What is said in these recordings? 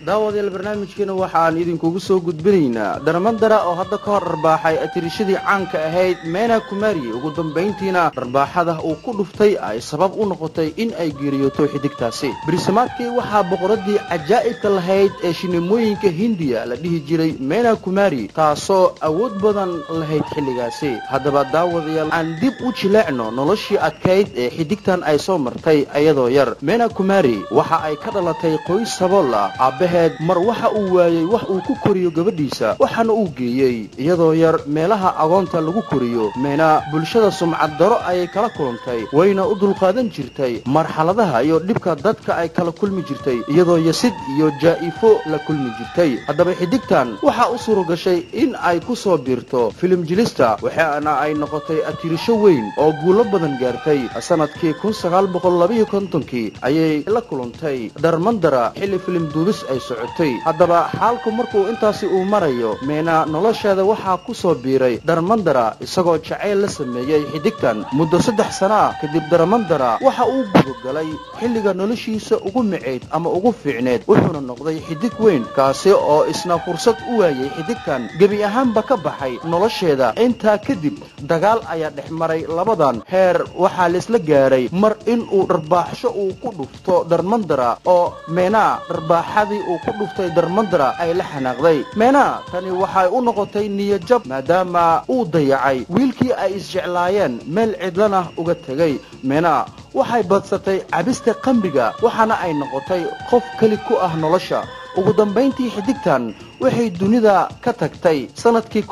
daawadayaal barnaamijkeena waxaan idinkugu soo gudbinaynaa darmandara oo hadda ka hor arbaaxay atirishadii caanka ahayd Meena Kumari ugu dambeyntiina arbaaxada uu ku dhuftay ay sabab u noqotay in ay geeriyoto xidigtaasi brismaadkii waxaa boqoradii cajaa'ibka lahayd ee shineemooyinka Hindiya la dhihi jiray Meena Kumari taasoo awood badan lahayd xilligaasi haddaba daawadayaal aan dib u jileecno noloshii adkayd ee xidigtan ay soo martay ayadoo yar Meena Kumari waxa ay ka dhalatay qoys sabool ah mar waxa uu waayay wax uu ku koriyo gabadhiisa waxana uu geeyay iyadoo yar meelaha agoonta lagu koriyo Meena bulshada sumcad daro ay kala kulantay wayna u dulqaadan jirtay marxaladaha iyo dhibka dadka ay kala kulmi jirtay iyadoo yasid iyo jaa'ifo la kulmi jirtay haddaba xidigtan waxa u suuro gashay in ay ku soo biirto film jilista waxaana ay noqotay atirisho weyn oo guulo badan gaartay sanadkii 1952 ayay la kulantay darmandara xilli film duubis ay socotay haddaba xaalku markuu intaasi uu marayo Meena nolosheeda waxa ku soo biiray darmandara isagoo jacayl la sameeyay xidigtan muddo 3 sano kadib darmandara waxa uu gudagalay xilliga noloshiisa ugu miceed ama ugu fiicneed wuxuuna noqday xidig weyn kaasi oo isna fursad u waayay xidigtan gabi ahaanba ka baxay nolosheeda intaa kadib dagaal ayaa dhexmaray labadan heer waxa la isla gaaray mar in uu dharbaaxsho uu ku dhufto darmandara oo Meena dharbaaxadii uu ku dhuftay darmandara ay la xanaaqday Meena tani waxay u noqotay niyad jab maadaama uu dayacay wiilkii ay isjeclaayeen meel cidlana uga tagay Meena waxay badsatay cabista qambiga waxana ay noqotay qof kali ku ah nolosha ugu dambeyntii xidigtan waxay dunida ka tagtay sanadkii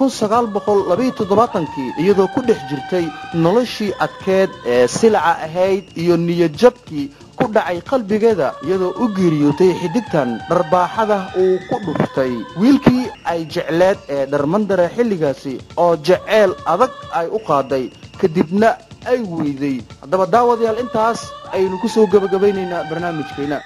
1972 iyadoo ku dhex jirtay noloshii adkeed ee silca ahayd iyo niyad jabkii ku dhacay qalbigeeda iyadoo u geeriyootay xidigtan dharbaaxada uu ku dhuftay wiilkii ay jecleed ee darmandara xilligaasi oo jaceyl adag ay u qaaday kadibna ay weyday haddaba daawadayaal intaas aynu ku soo gabagabaynaynaa barnaamijkeena